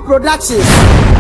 Productions.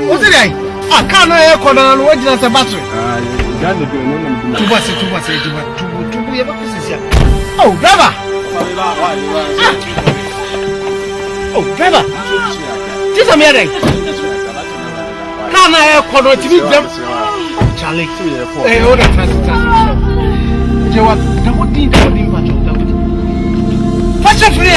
What's it? I can't hear Conan original battery. Oh, driver! Oh, driver! This is a meeting. Can't hear Conan TV. Charlie, hey, hold on, you what? What did you What's your free?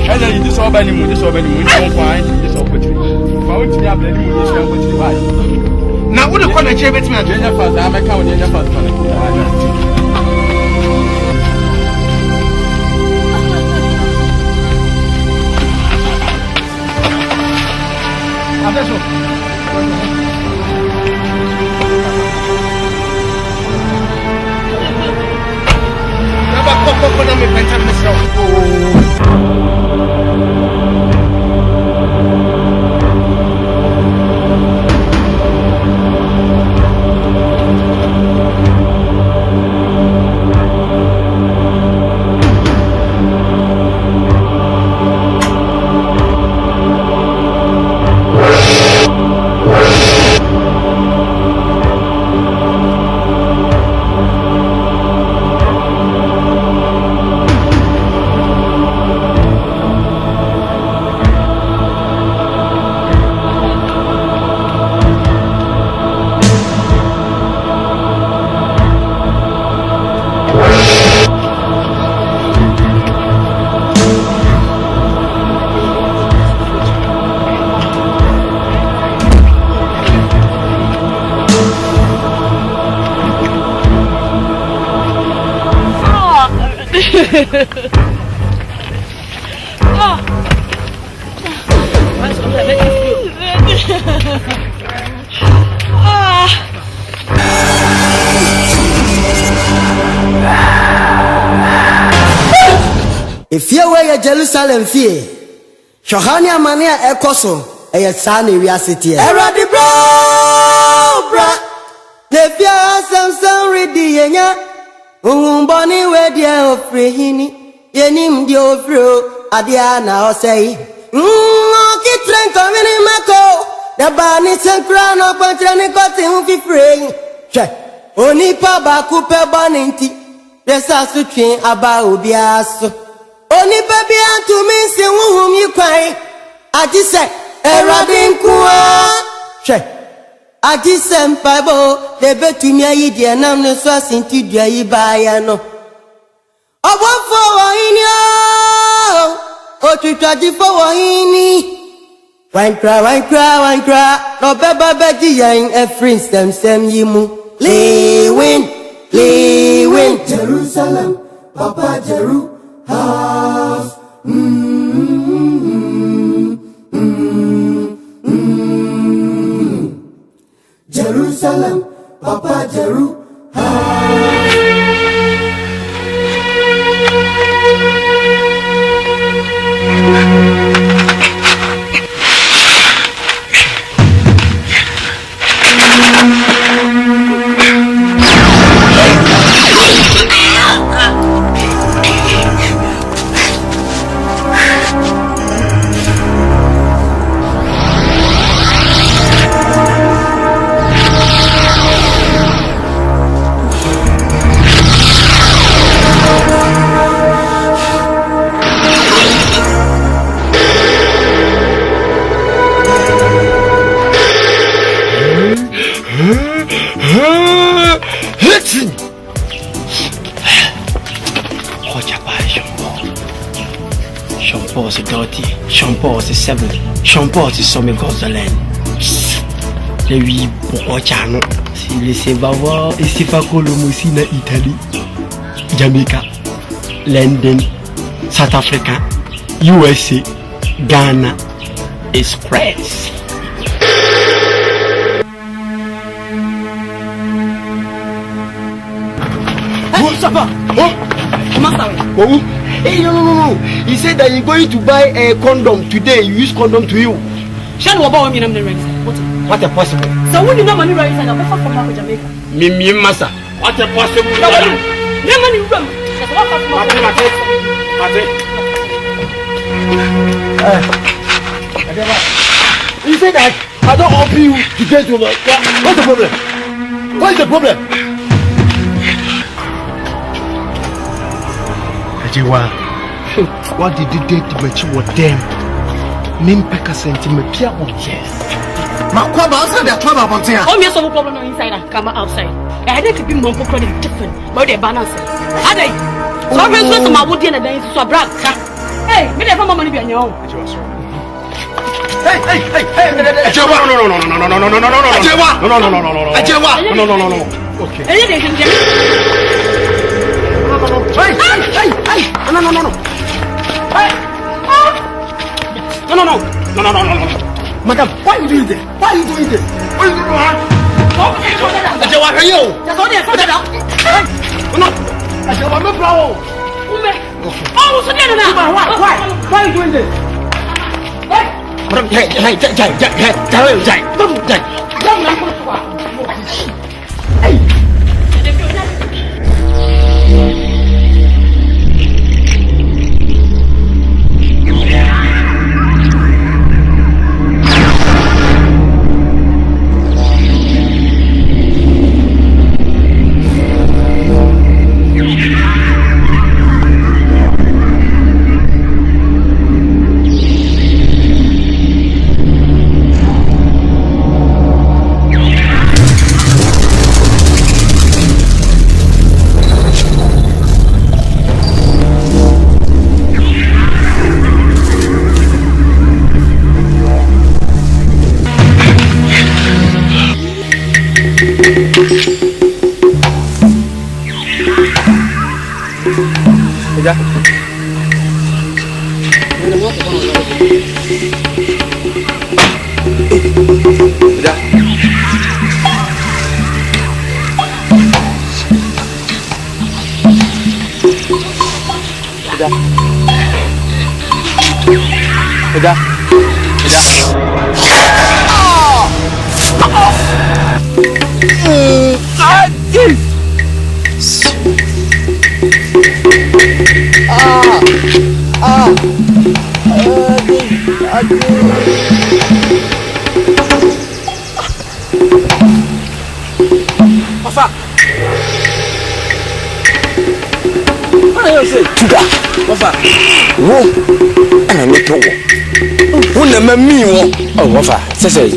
I you just saw Benny Moon, just saw Benny Moon, don't find this opportunity. Found to have any moon, now, what do you call a chamber? I'm a count in your first one. If you were Jerusalem fear, Shohania Mania Ekoso, a son in reality. Era the bra, if you are some ready, Bonnie, where dear of Frehini, Yenim Diofro, Adiana, or say, get drunk on any Mako, the Barney and crown of Patronic who be free. Only Papa Cooper Boninti, the Sasuke about Biaso. Only baby to me, say whom you cry. I just said, Eradin Kua. I just sent Bible, they bet to me, I did not know so into Jay Bayano. I want for or to try for Wine cry, no Baba Betty Yang, a friend, Sam Yimu. Lewin, Jerusalem, Papa Jeru. House. Jerusalem, Papa Jeru. Sean Paul is 7. Sean Paul is some God's land. oui, pourquoi Chano? Si laissez va voir, et c'est pas que l'homme aussi na Italie, Jamaica, London, South Africa, USA, Ghana, Express. Ça va? Oh, comment ça va? Oh, hey, no. He said that he's going to buy a condom today. You use condom to you. Shan wa ba mi nam the rent. What a possible. So when you know money right now, be from Jamaica. Me massa. What a possible. No money rum. That's what He said that I don't offer you to get over. What's the problem? What is the problem? What did you do to make you with them? Mimpeka centimeter on yes. Makwaba outside the club about here. Oh, me so problem inside, come outside. I need to be more credit different, but the balance. Are they? So I'm going to my wood and then so black. Hey, me never money be on your own. Hey. Ajewa. No. Ajewa. No. Okay. Hey. No. Hey. No. Madam, why are you doing this? What are you doing? Ajewa, hey yo. That's all they are. No. Ajewa, no problem. Oh, so then now. Why are you doing this? Madam, hey.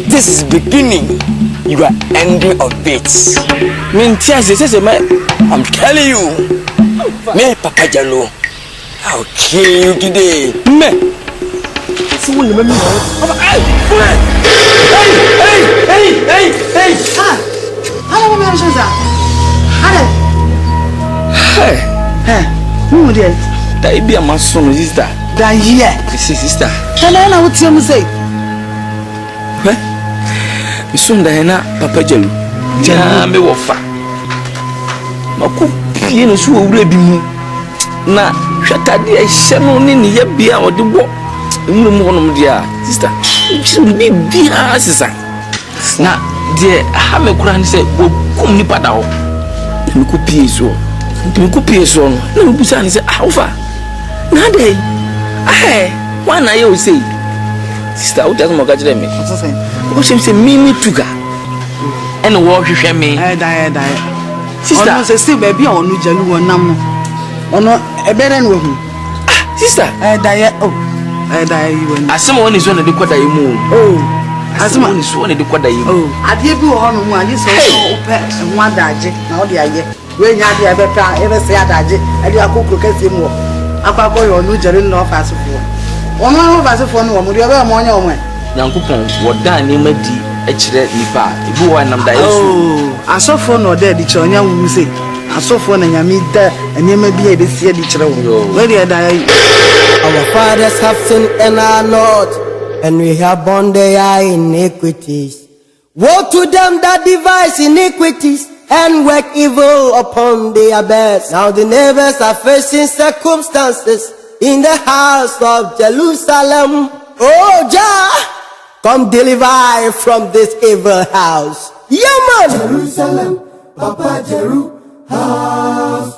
This is beginning. You are ending of dates. I'm telling you. Me Papa Jalo. I'll kill you today. Me. Hey. Hello, Mama Shoza. Hey. Who did? That be a my son, sister. That year. Sister. Hello, what's your say? Misunda hena Papa Jalo. Me wofa. Mako pie no so wura bi mu. Na hwatade a hye no ne ne yabia ode bo. Emu mu honom dia. Sister, bi bia sister. Na de ha me kura ne se wokum ni pada ho. Me ko pie so. Me ko pie so no. Na me busa ne se wofa. Na dey. Wana ye o say. Sister, what does Moga tell me? What's saying? What she say Mimi Tuga. And what you share me? Die. Sister, I say still baby on no jalu on nam. Ono e beren wo hu. Sister, die. Oh. Die you. Someone is one of the kwada yimu. Oh. Someone is one of the kwada yimu. Oh. Ade bi wo hono mu ade so ope ho adaje na wo de aye. We nya ade be pa e be se adaje. Ade akokro kase mu wo. Akwa yo no jalu no fa so fo. Woman over the phone, woman, you are more. Yankupon, what done you may chire nipa ibu wa nam da yesu asofo no de di chire onya wu se asofo na nyame da enema bi e be sie di chire wo where dey da Our fathers have sinned and are not, and we have borne their iniquities. Woe to them that devise iniquities and work evil upon their beds. Now the neighbors are facing circumstances in the house of Jerusalem. Oh Jah, come deliver from this evil house. Yeah, man. Jerusalem, Papa Jeru house.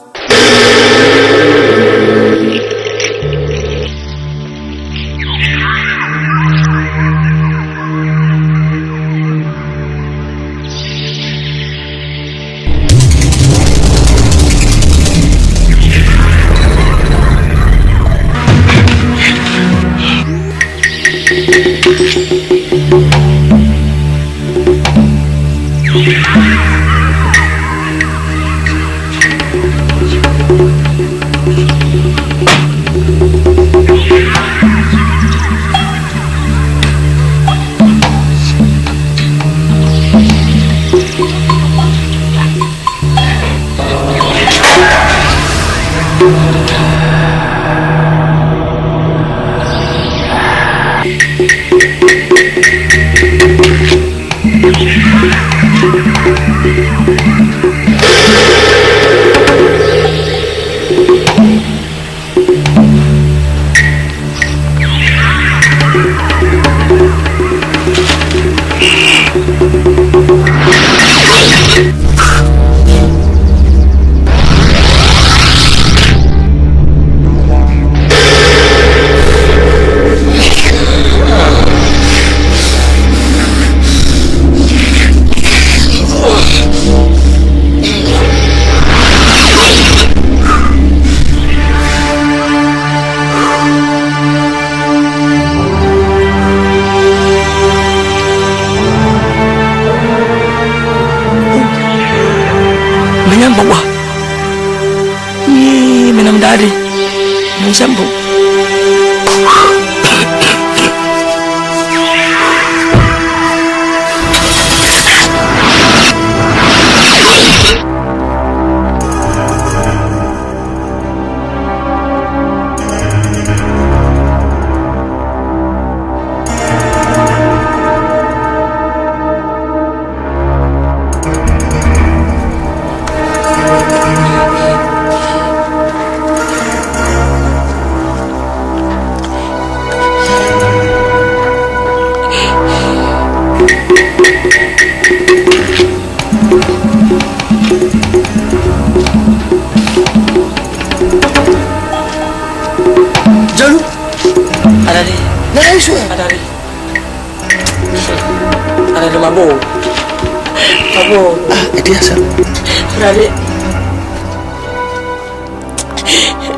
Shampoo.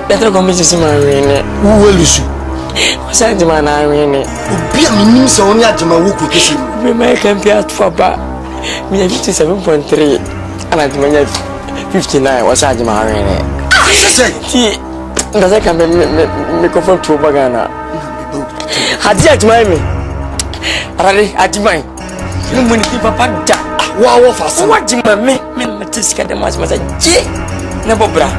Better go meet my ring. Who will you? What's that man? I mean, be a means only at my work with kissing. We make a piat for ba. Me 57.3 and at my 59 was at my ring. Does I can make a phone to Bagana? Had yet my me. Rally at mine. You will keep a panda. Wow, for what you may make to scare them as much as J. Never bra.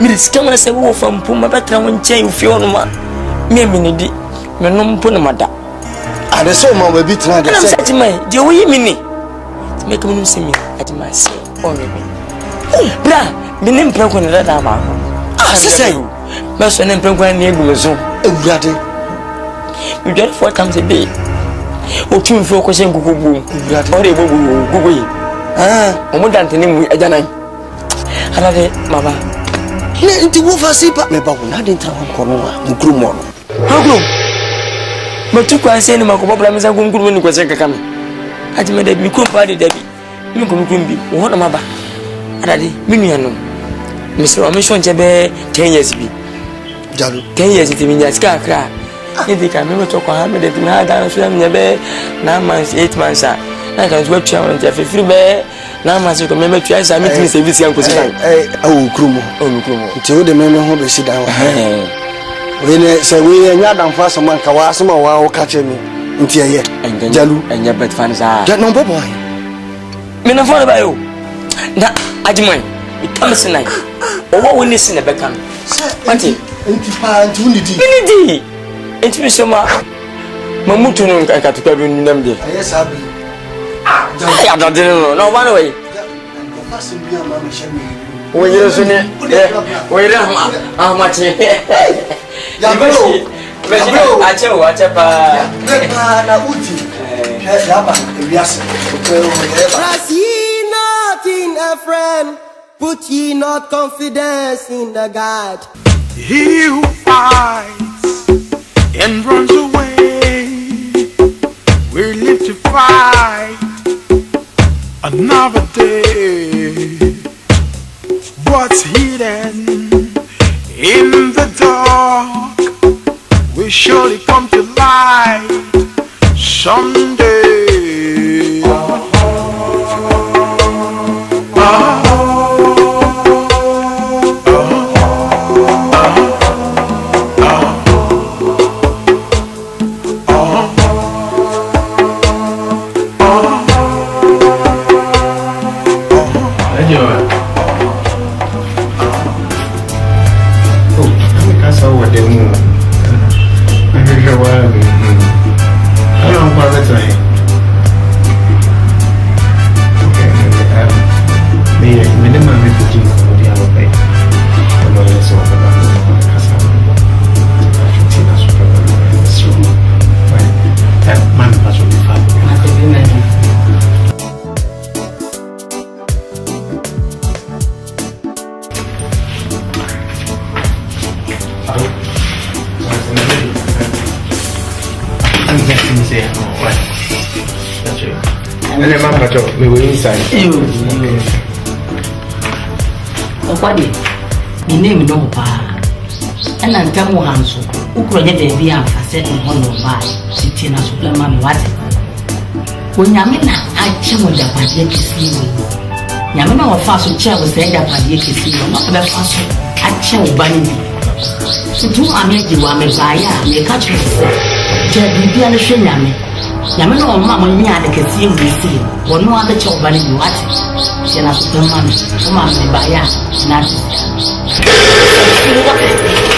Miss Cameron said, "Wolf from Puma, better when chain Fiona. Me minidi, Menum Punamada." And the same will be trying to say to me, "Do we mean to make me see me at my say or me?" Bra, Minim Prank that I'm out. Ah, say, Master and Prank near Guzon, a brother. You get 4 times a day. Or 2 focus in Google, or they will go. Ah, more than the name I don't know. Mama. Nti wo fa sipa me ba wo na de ntra kono wa ngrumo no agro matu kwa se ni makopo bla meza ngrumo ni kwa se kaka me ati me da mi ko pa de da bi mi ko mi bi wo na maba adade mi nua no mi se o mi so nche be 10 years bi jalu 10 years ti mi nya sika kra ni de ka me to kwa ha me de mi ha da so mi be 9 months 8 months na ka so tua won je free be na ma se ko me tua sa meeting service yan ko si dan o krumo nti o de me ho be si dan we ne se we nya dan fa so man ka wa so ma wa wo ka che mi Ntiaye. Jalu. Enya bet fan sa. Ja no bobo. Me na phone ba yo. Na Ajimai. Come sinai. Owo woni sin na beka no. Ante. Enti pa nti unidi. Unidi. Enti me sema. Mamutu no nka tuka bi nnam de. Aye sabi. Ya da de no. No one way. Fasim bi ama me shame. Oye so ne. Oye amache. Ya bro. Ache pa. Na uti. Ya ba ewiase. Trust ye not in a friend, put ye not confidence in the God. He who fights and runs away will live to fight another day. What's hidden in the dark will surely come to light someday. Okwadi, ni name no pa. Ena ntamu hanso. Ukroje de bia amfase no hono ba. Siti na supplement me wate. Onyame na ache mo da pade kisi wo. Nyame na wo fa so che wo se da pade kisi wo. No be fa so ache wo ba ni. Situ ame di wa me ba ya, me ka che se. Je bibia no hwe nyame. Nyame no ma mo nya de kisi wo si. Wo no ade che wo ba ni wate. Je na supplement me. O ma me ba ya na.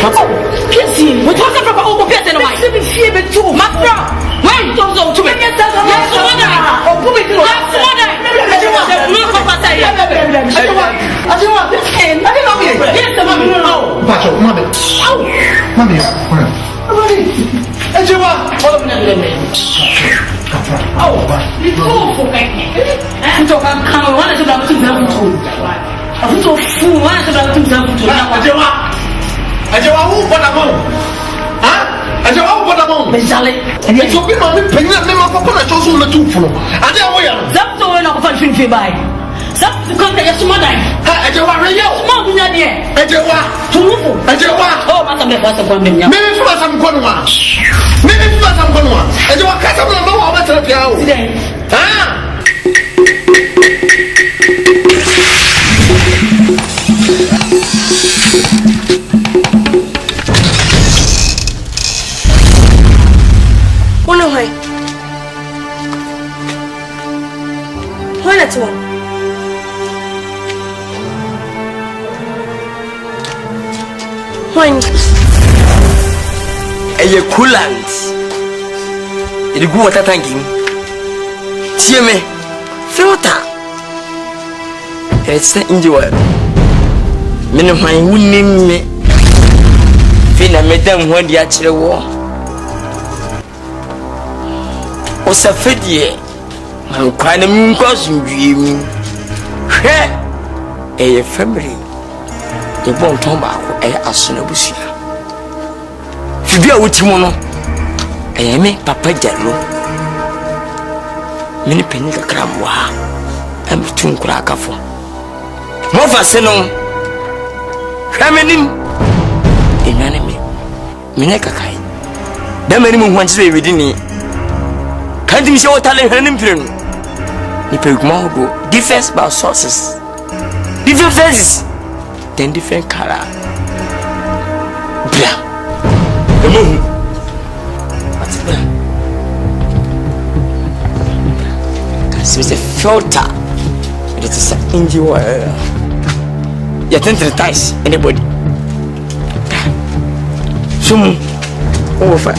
Papa, Piercy, what was that about over Piercy? I see me fear me too. My bro, why don't go to me? Yes, mother. Oh, put me through. Yes, mother. I don't want to look up at that. I don't want this end. I don't know me. Yes, mommy. Oh, Pacho, mommy. Mommy, and you want all of them. Oh, you fool for me. I'm talking. Come on, I should have to go to. I'm so fool. I should have to go to. Ajewa who put a mom? Huh? Ajewa who put a mom? Bizarre. And it's okay, mommy, paying a member for a chosen on the two for. I don't know. That's the way I'm going to buy. That's the contact of some other. Ajewa, radio. Mom, you're here. Ajewa, two. Ajewa. Oh, Master, what's the one? Maybe for some Conwa. Maybe for some Conwa. Ajewa, cut up the law of the piano. Huh? Why? Why not one? Why? A coolant. It go water tanking. See me. Filter. It's the enjoy. Men of my winning me. Fina made them when the actual war. Osafedie man kwana mun kwasun biye hwe family e bon ton ba ko asuna busia fibi a wotimo no me papa Jallo mini peni ka kramwa am tun kura kafo mo fa se no hwe menim enane me mine kakai da mani mun hwanchi be widini can't you see what talent him film? You pay more go different by sources, different faces, then different color. Blah. The moon. What's that? filter. It is an engine oil. You think the ties anybody? Some over.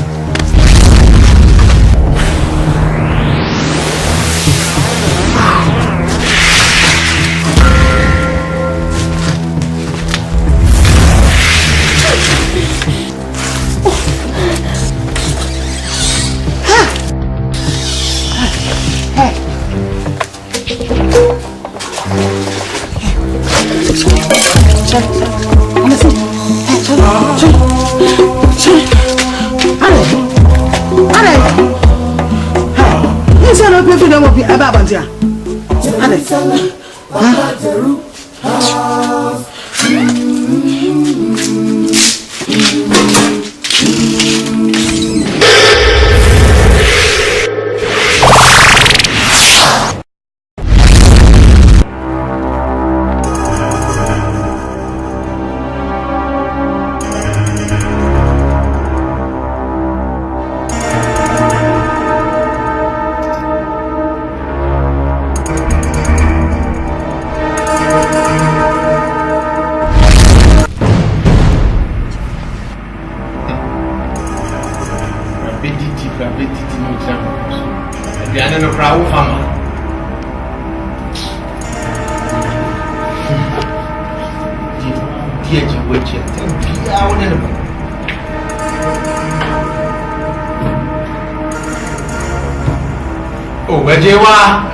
Oh, where you are?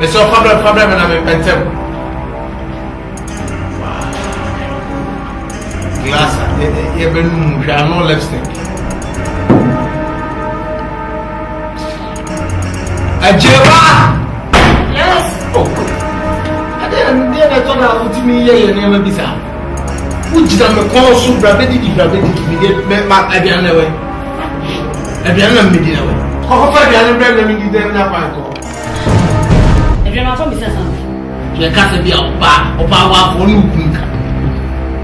It's a problem, and I'm a pencil. Glass, even no lipstick. Ajeva! Yes! Oh, I didn't talk about me here, and never be sound. Which is a call so brabby, me get back again away. If you are not meeting away, how far you are not meeting them now? If you are not from Mrs. You can't be a bar or power for you.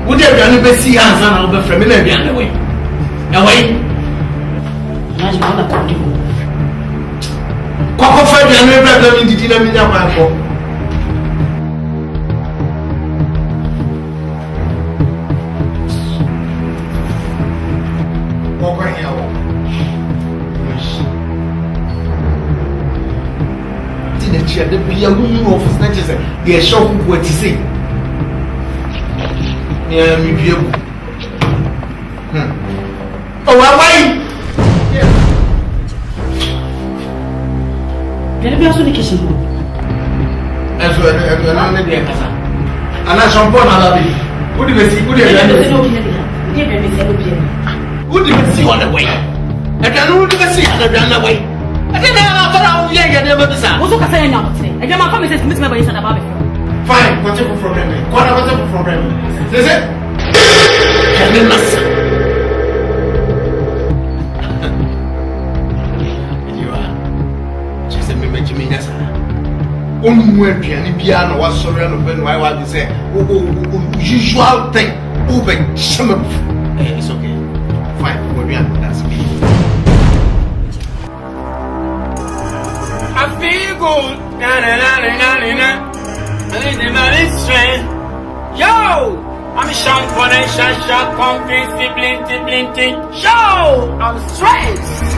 Would you have never see us on our family again away? Away? That's not a country. How far you are never meeting them in your bank? The beer woman of snatches, the shop what you say. Yeah, me view. Oh, why? Can you be also the kitchen? As well, and I shall put another bit. What do you see? What do you see on the way? I can only see on the way. I didn't have a never decided. Also, I say now, I got my promises to Miss Mabel. Fine, what's your problem? What was the problem? Is it? You are. She said, me make me yes. Only piano was so real when why what you say? Usual thing. Open, shimmer. It's okay. Fine, that's me. I feel good, na na na na na na. I need the money strength. Yo, I'm shampoo and shasha, concrete, blinking. Yo, I'm stressed.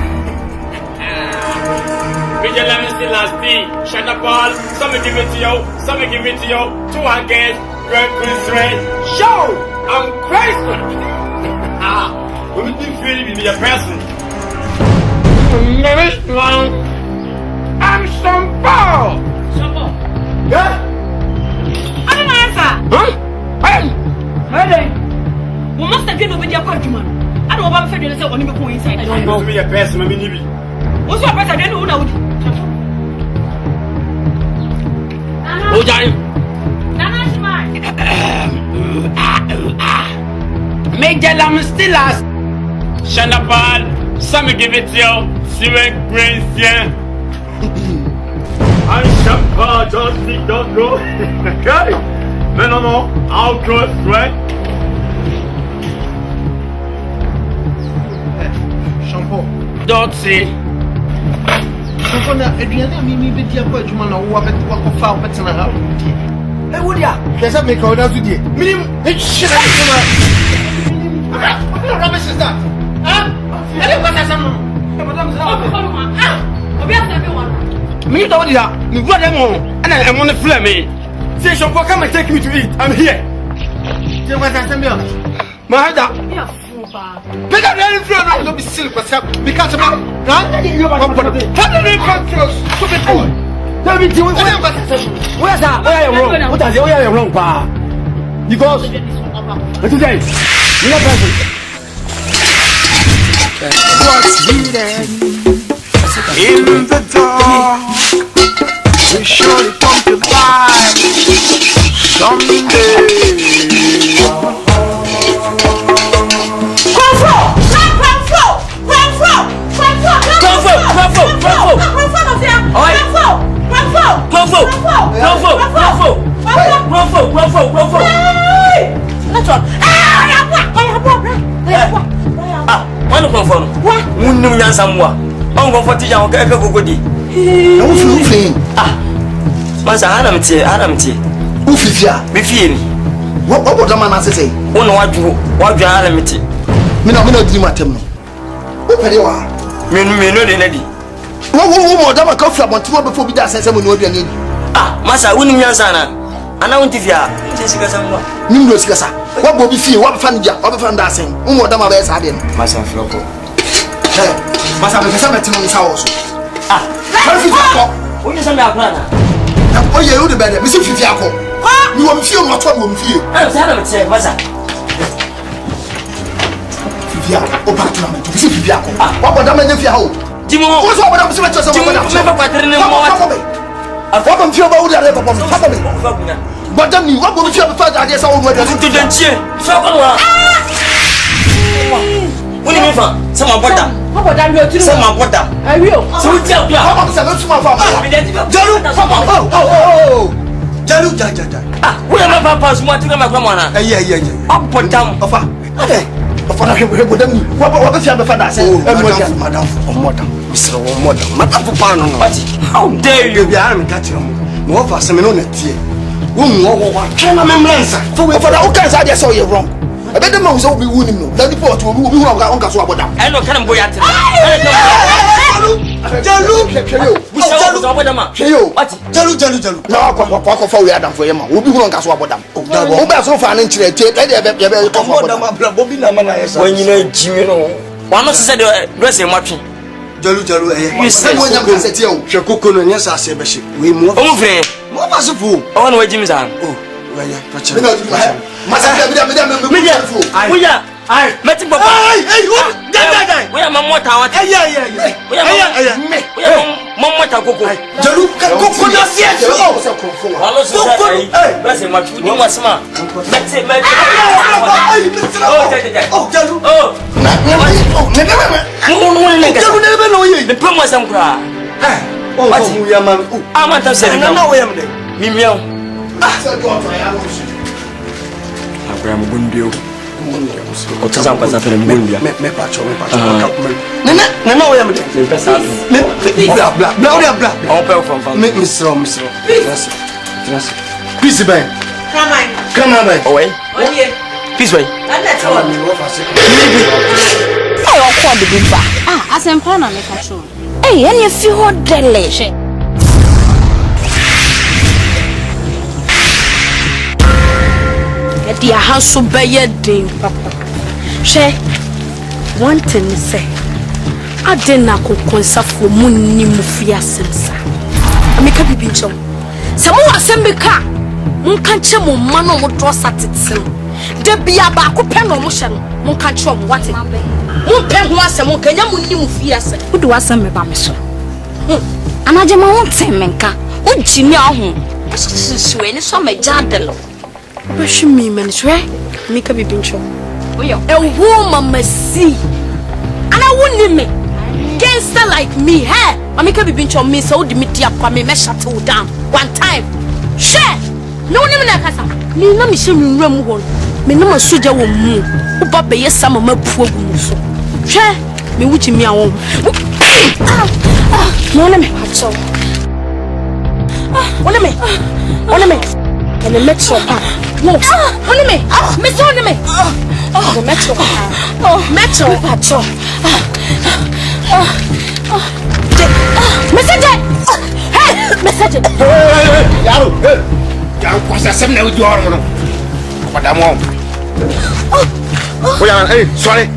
Vigilante still last day. Shut up all. Some give it to you, some give it to you. Two again, represent. Yo, I'm crazy. Let me feel be a person. I'm Shampoo! Shampoo? Yeah? I don't answer! Huh? Hey! We must have been over your countryman. I don't know about the say when you go inside. I don't know. Me a person, I'm in. What's your person? I don't know. Oh, Johnny! Nana's mine. Major Lam still last. Shanapal, some give it to you. Sewing brains, yeah. I'm Shampoo, don't go. Okay? No, I'll cross, right? Shampoo. Don't say. na aduane mi be dia kwa adwuma na wo abet wakofa obetena ha die e wo dia kesa me ka ona so die minim e shira na what rubbish is that ele kwata samu madam say obi after me one me do dia me go dem and I want to flame me say so come and take me to eat I'm here say what I say me ma hada pick up the influence don't be silly because of how did you control stupid boy David where's that where you wrong what are you wrong pa because today you know person what's needed in the dark we surely come to life someday Munum nyansamwa ongo foti ya okeke gogodi na ufi masa anamtie ufifia bifie ni wo bodama na sese wona wadwo anamtie mina di matem no wo pere wa menu de nadi wo bodama ka fu abontimo befo bi da sese mo ni oduane ni masa woni nyansa na ana wonti fia sika samwa nimdo sika sa wo bo bi fie wo fa ndia wo fa nda sen wo bodama ba esa de no masa floko masa me pesa metino nsa wo so fifi akọ onye se me akọ na oye o de be de me se fifi akọ ni wo mfie no to wo mfie se na me se masa fifi akọ o ba to na me se fifi akọ wa boda me nyefia ho dimo wo so boda me se me to se boda me papa tere ne mo wa afọ ba mfie ba wo de papa me papa me boda ni wa bo mfie ba fa de sa wo no de to dentie fa ko no Woni me fa sama boda boda mi oturu sama boda ayo so ti akla papa se me suma fa jalu jalu jalu wo na papa suma ti ma kwa mwana aye abodam ofa ofa na hwe boda mi wo be fi abefa da se madam misra wo madam papa no how dare you be am catch him no fa se me no na tie wo mu wo tena me mlensa for da o kan sa dia so you wrong abede ma wo be wunim no da di port wo bi hu on ka so aboda e no kana mboya ate jalu jalu aboda ma jalu na kwa fa we adam for yema wo bi hu on ka so aboda wo be so fa na nkire tie e de be ko fa aboda ma bla bo bi na ma na yesa wanyina jiwe no wano se de dress e matwe jalu eh se mo nya ka se tie o hwe kokoro nya sa se be hye we mo o mo fre mo ba so fu o na wajimi sa Masa Uya ai meti papa ai uya mamota wati uya mamota koko jalu koko na siete walo sasa basi machudi mwasema meti oh jalu nebe no ye ne promo samkura wati uya mami amata se na uya mde mimiao sa go fa ya lo Abraham Gundio. Otazam kwa safari Gundia. Me pacho. Nena oya mde. Bla. On peut faire. Misro. Trans. Peace ben. Come on. Ouais. Oye. Peace ben. Ay o kwa de ba. Asempa na me pacho. Eni fi ho dele. Dia haso beye den papa she one thing say adena kokonsafo munni mufia semsa ameka bibincho se mo asembe ka munka che mo ma no mo do satete de bia ba ko pe no mo hye no munka che mo wate mo pe ho asem kanya munni mufia se wo do asem me ba me so anaje ma won temenka o jini aho suwe ni so me jadelo Push me, man, right? Make a baby show. A woman must see. And I wouldn't me. Gangster like me, hey? I make a baby show me so the media come me shuttle down one time. Share. No one like us. Me no me see me room one. Me no ma soja wo mu. O baba yes sama ma pu agu mu so. Share. Me wuchi me awon. And the metro pa. Metro. The metro pa. Metro pacho. Message. Hey, message. Yaro, yaro kwasa sem na uju oro no. Madam o. Oya, hey, sorry.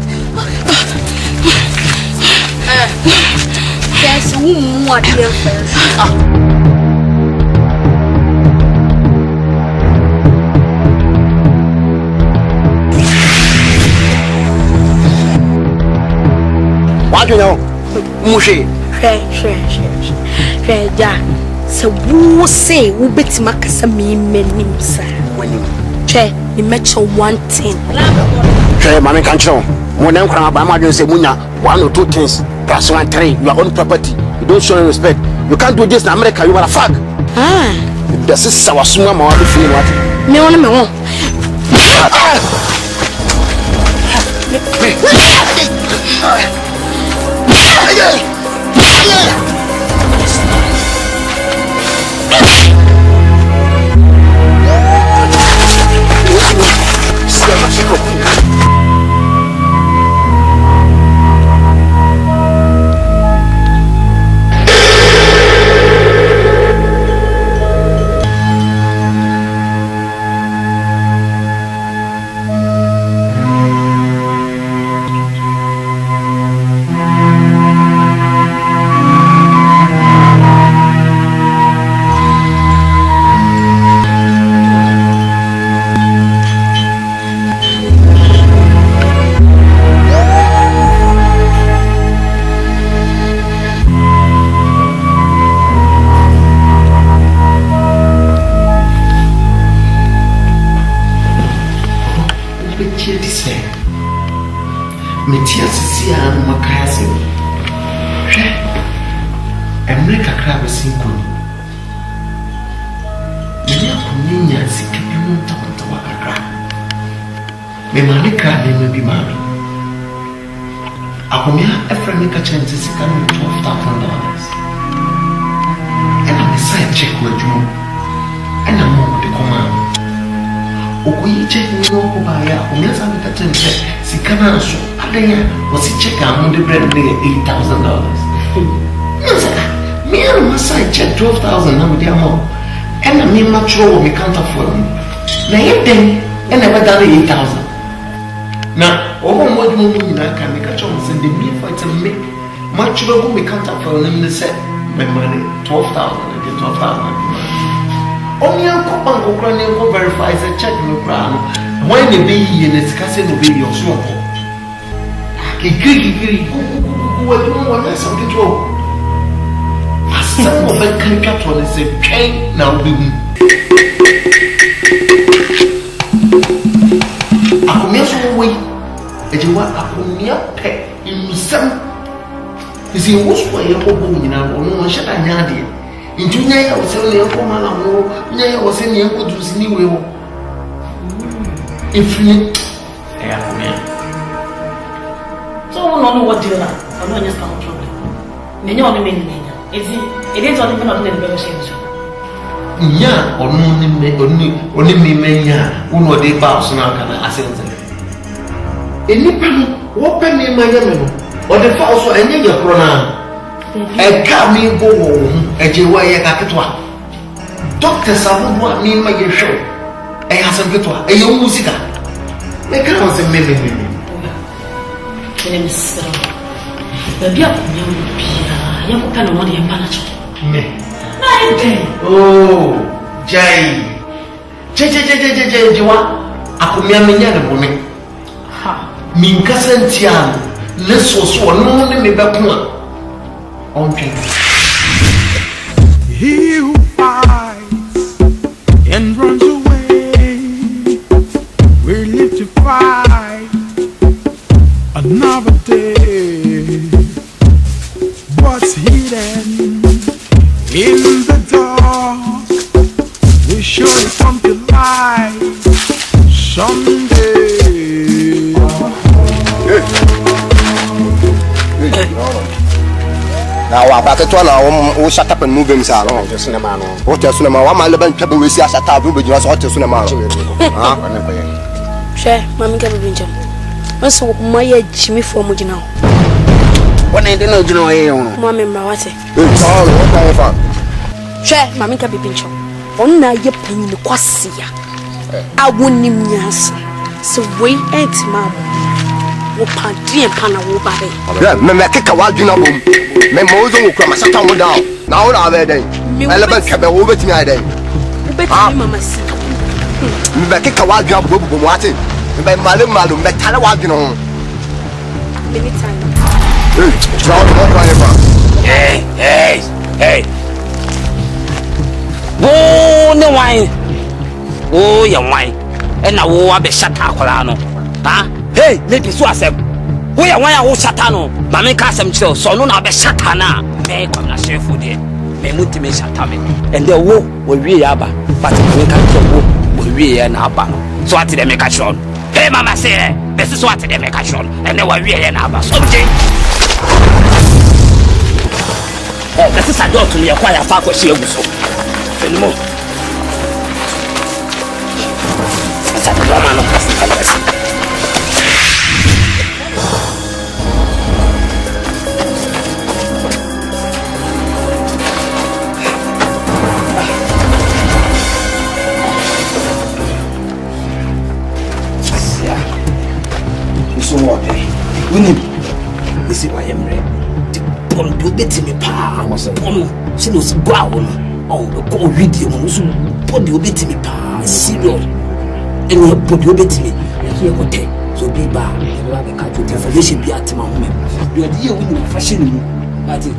There's one here first. What you know? Mushi. Ja. So who say who bet makasa me menim sa. Che, ni metro 110. Che, mama can show. When them crab am I say munya 1 or 2 things plus 1 3 your own property. You don't show any respect. You can't do this in America, you are a fuck. This is our small ma we feel what. Me won. Was he check out on the brand $8,000? Me and my side check 12,000 now with their mom. And I mean much lower we can't afford them. Now you then and never done 8,000. Now over what you mean I can make a chance and the me for to make much lower we can't afford them. They said my money 12,000 and get 12,000. Only Uncle Granny verifies a check in the ground. When the baby in its castle will be your small. Something to some of them can cut on the pain now. I come here some way. And you want a near pet in some. You see, what's why you're going in our own shut and yardy. In Junior, I was only a woman, I was in the uncle to see you. If you so I don't know what to do now. I don't just have a problem. Many of them is it is only not the better shape. Yeah, only me, uno de boss now can ascend. Any what penny my name or the false or any your pronoun. A cammy go home, a jeway capital. Doctors are what me my show. I have some good one, a young musica. Make us a maybe. Oh, Jay. He who fights and runs away will live to fight another day. What's hidden in the dark will surely come to light someday. Now, I back at 1 hour, or shut up and move him, sir. What else, cinema? 1 mile about trouble with us at our room, just what else, cinema. Share, Mammy Gabriel. Also, my Jimmy for Mujino. When I didn't know, Mammy Mawate. It's all what I found. Share, Mammy Gabriel. On na ye pain the Quasia. I wouldn't him, yes. So wait, ain't mamma. Wopa dear Pana Wobabe. Yeah, me kick a wild dinner boom. Me mozo will come a sat down. Now, are they then? Element can be over to me. Mamma see. Me kick a wild dinner boom, what it? Me malum, me tell a wild dinner. Many times. Hey. Oh, no wine. Oh, your wine. And now, I be shut up, huh? Hey, ladies, who are them? We are one who Satano. Mammy Cassam Chill, so no, I'll be Satana. May come na share for dear. May Mutime Satame. And the war will be Abba, but we can't will be an Abba. So what did they make a shot? Hey, Mamma say, this is what they make a shot, and they were really an Abba. So, this is a door to me, a quiet fuck with you. Anymore. It's a woman of Castle. This is why I'm ready. Pon do bit me pa. Pon she knows brown. Oh, go video. Pon do bit me pa. Serious. And you put your bit me. Here what take. So be bad. You have a catch with information be at my home. You are here when you fashion. That's it.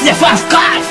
The fast, guys!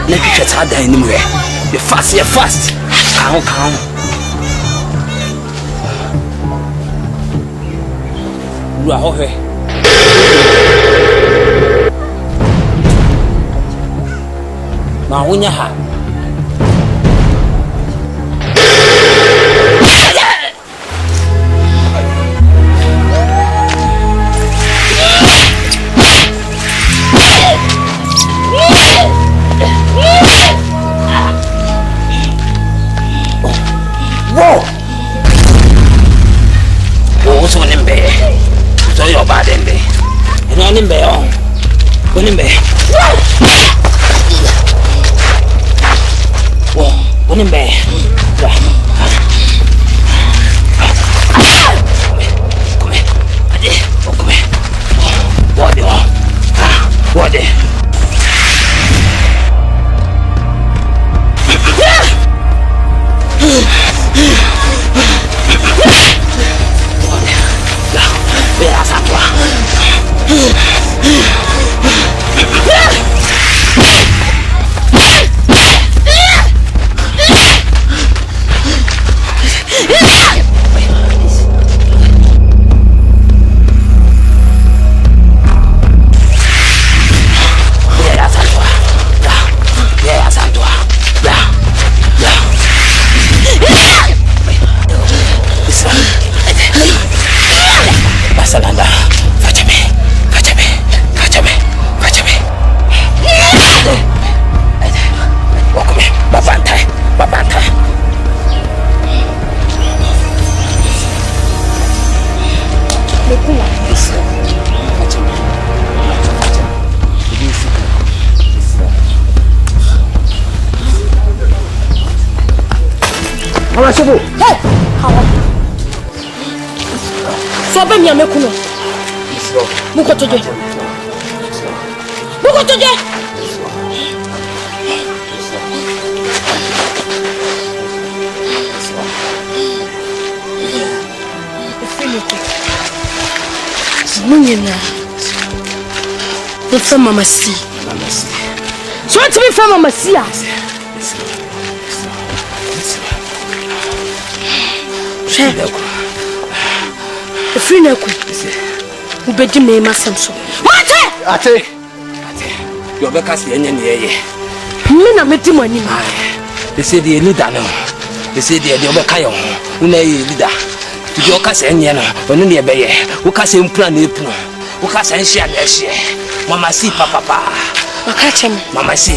Let me get anywhere. You're fast. Calm. Wow, now when you have Unimbe. What? Hey, how? So ben ya mekuno. Muko toje. Munyena. The from Mama C. So what to be from Mama C? The free neku. Who bedi me masam so. Ate. You be kasi enye ye. Me na meti mani. They say the leader no. They say the be kayo. Una ye leader. You kasi enye no. Onu ne be ye. Wo kasi mplan na epno. Wo kasi enhia na ehie. Mama si papa. Makache me. Mama si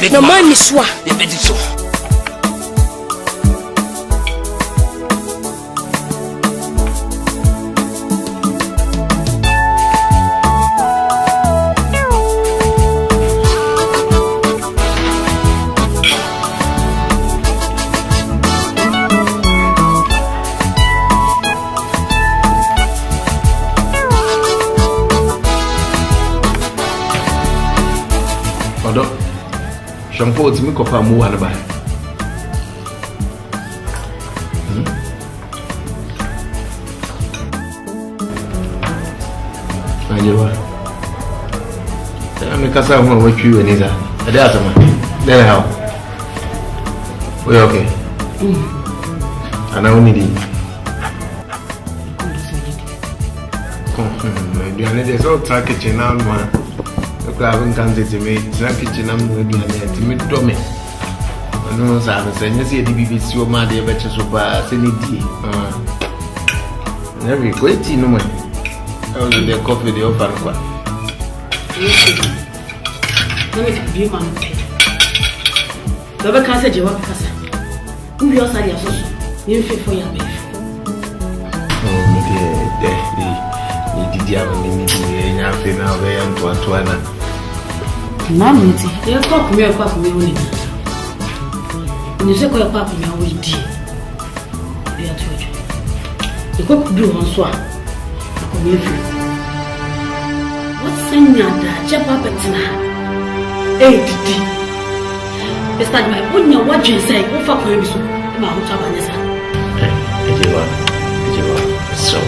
big. No man ni swa. Ye bedi so. Shampoo to make up a move and buy. I make us have one with you and Isa. A day after man. Then how? We okay. And I only need. There's all track kitchen now, man. I haven't come to me, kitchen. I'm going to meet Tommy. I know, sir, I see a DBC or my dear betches of Sanity. Every great tea, no man. Only their coffee, the open one. Let me be man. Never can say you want Casa. Who you are, you feel for your baby. Oh, my dear, did you have a minute now? They are to Antoine. Mammy, you talk me about me only. When you say call your papa, you always did. They are told you. The cook do on swap. What's in your dad? Jump up and tonight. It's like my own, what you say, what for you so? My whole Vanessa. So,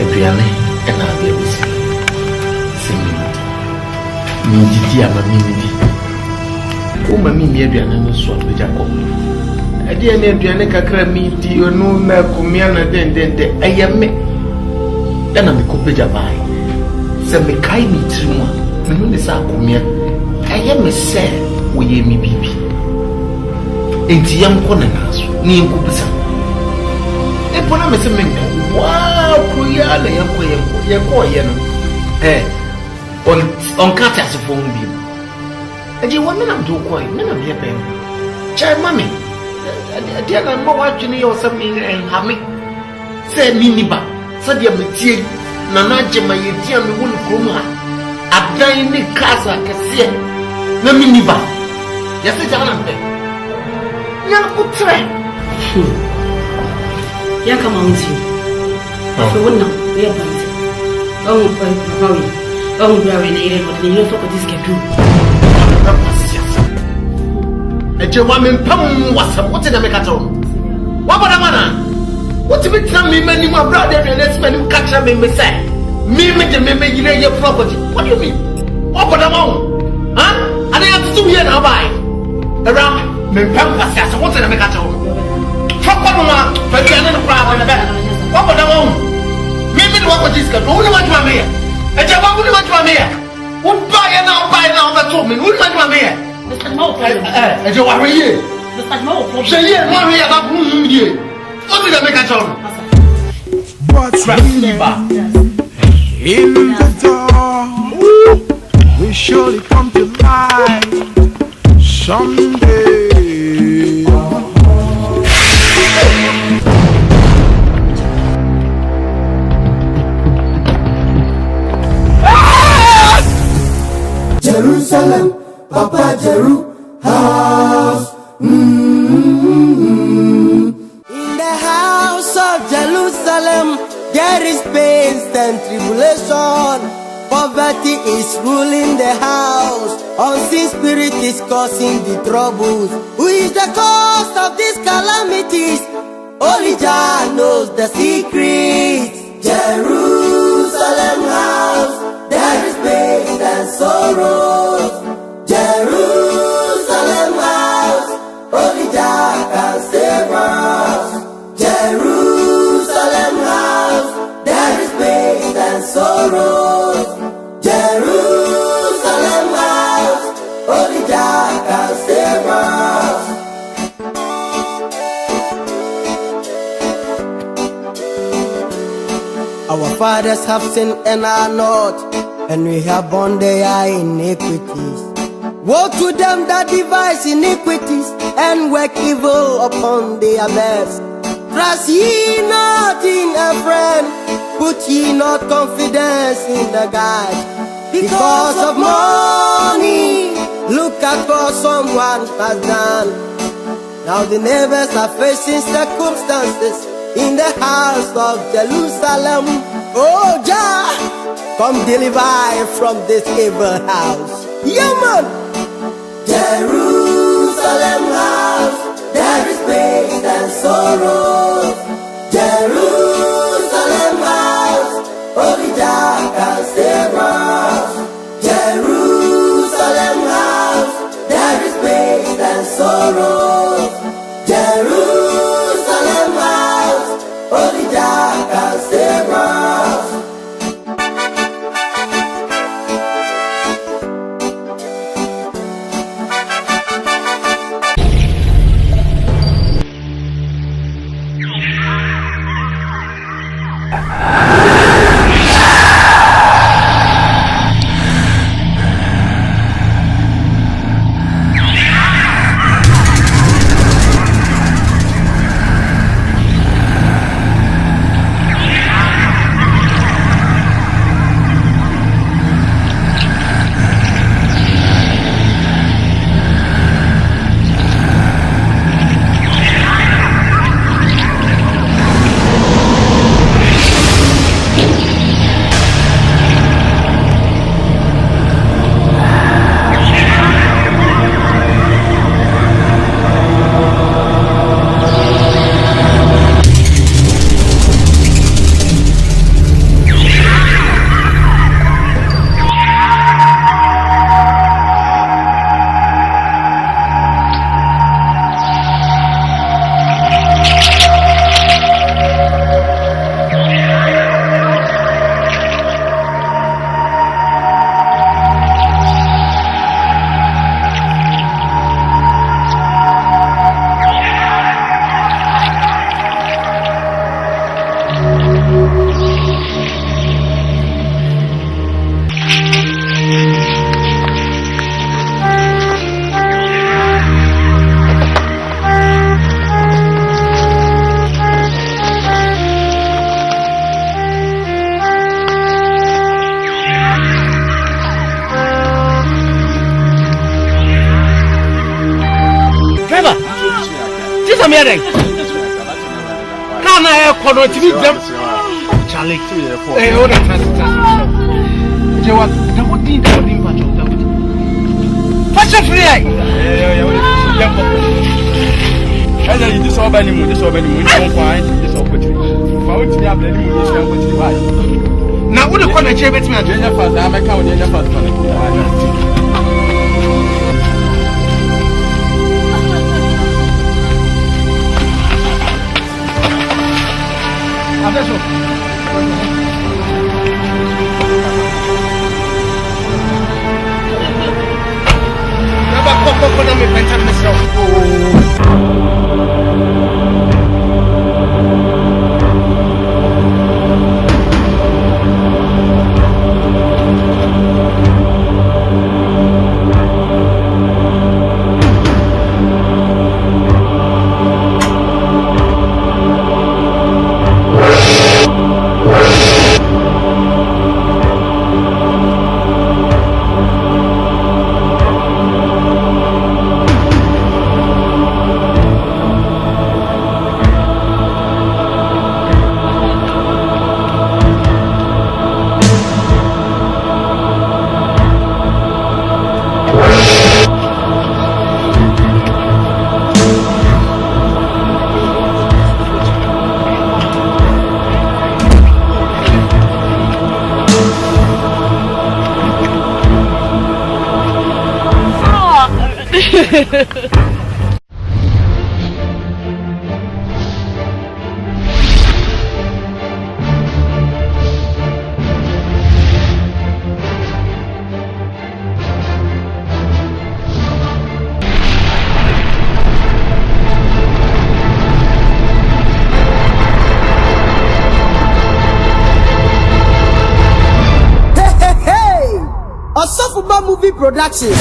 Adriana, and I'll be with you. Midi ama mimi uma mimi aduane no so do Jacob ade na aduane kakra midi onu na kumia na dendende ayame na me kopeja bai se me kai mi trimu me no ne sa kumia ayame se wo ye mi bibi enti yam ko na naso ni nkubisa e pona me se me wa ko ya la yanko ye ko ye no on kata se phone bi aje won na do ko me na me be chai mami dia na mo wa twini yo se mi ha me se mini ba se dia me tie na na je ma ye dia me won krom ha adan ni kasa kase na mini ba ya se jana me Yan putre. Ya kama wuce. Ko wannan ya banza. Oh, bawi. Oh, bawi na ile motni ile foko disketu. Eje wa me pam wasam wote na me ka tawo. Wa boda mana? Wote me tram me mani ma brother and let's mani catch me say. Me yire ye property. What do you mean? Wa boda ma? Huh? And I have to here now buy. Around me pam wasa wote na me ka tawo. Foko no ma, fa bi na kra na be. Wa boda ma? Me no wa ko disketu. Wo ni wa twa me? Eje wa wo ni wa twa me? Wo buy now be to me. Wo ni wa twa me? Ẹ jẹ́ wà rí yé. Ṣé yé wọ́n rí ẹ̀ka fún un yé? Ó ti dẹ̀ mẹ́ka jọ̀rọ̀. What's in the dark will surely come to light someday. Jerusalem, Papa Jeru house. In the house of Jerusalem, there is pain and tribulation. Poverty is ruling the house. Unseen spirit is causing the troubles. Who is the cause of these calamities? Only Jah knows the secret. Jerusalem house, there is pain and sorrow. Jerusalem house, only Jah can save us. Jerusalem house, there is pain and sorrow. Jerusalem house, only Jah can save us. Our fathers have sinned and are not, and we have borne their iniquities. Woe to them that devise iniquities and work evil upon their beds. Trust ye not in a friend, put ye not confidence in the God. Because of money, look at what someone has done. Now the neighbors are facing circumstances in the house of Jerusalem. Oh Jah, come deliver from this evil house. Yeah, man. Jerusalem house, there is pain and sorrow. Jerusalem house, only Jah can save us. Jerusalem house, there is pain and sorrow. Jerusalem house, only Jah can save us. me then. Can I call it to me? Charlie, hey, hold on. You what? The what did that? Fashion free. And then you just saw Benny Moon, just saw Benny Moon, don't find this opportunity. Found to have Benny Moon, this why. Now, what do you call a chair? It's me. I'm a count in your first. Osofumba Movie Productions.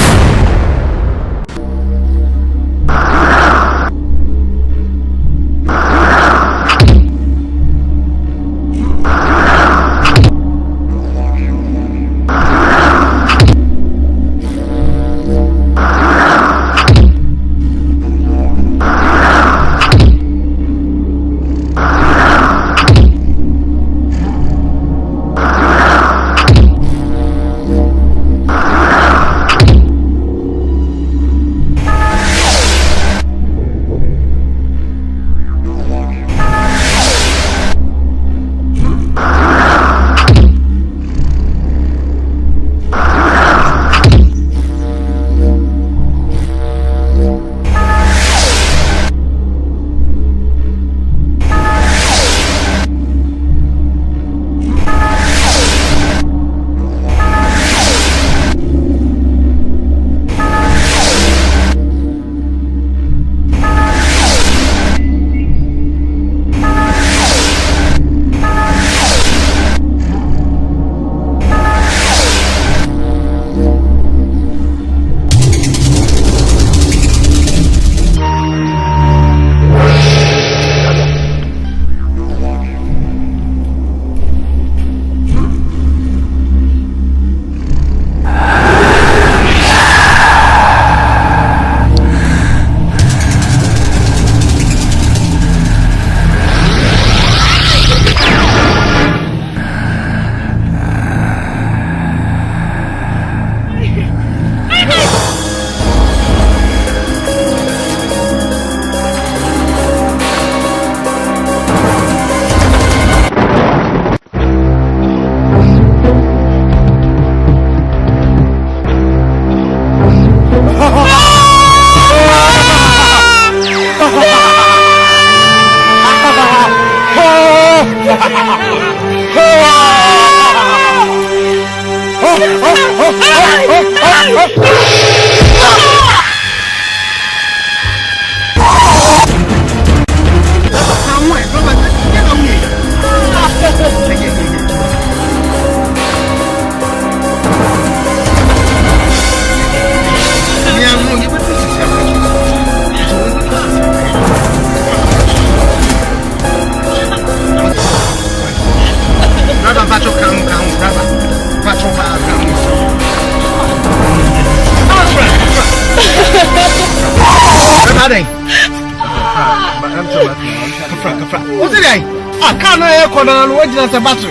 Kafra. What's it like? I can't hear corner and watch as a battery.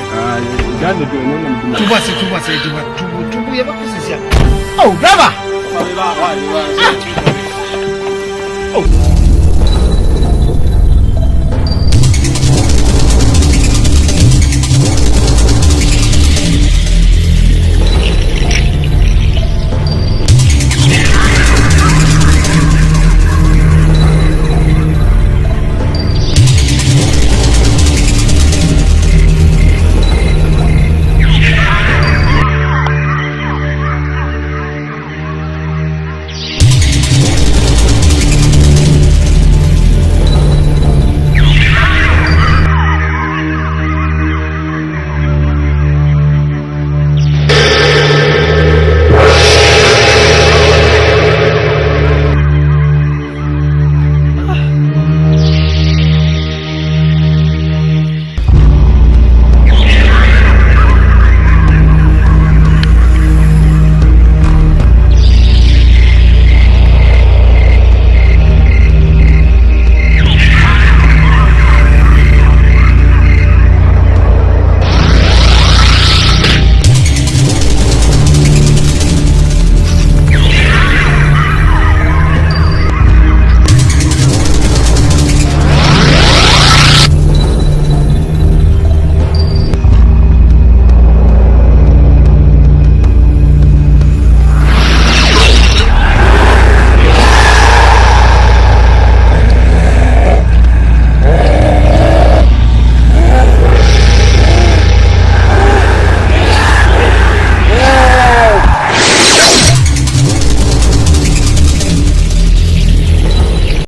Tubu, oh, driver!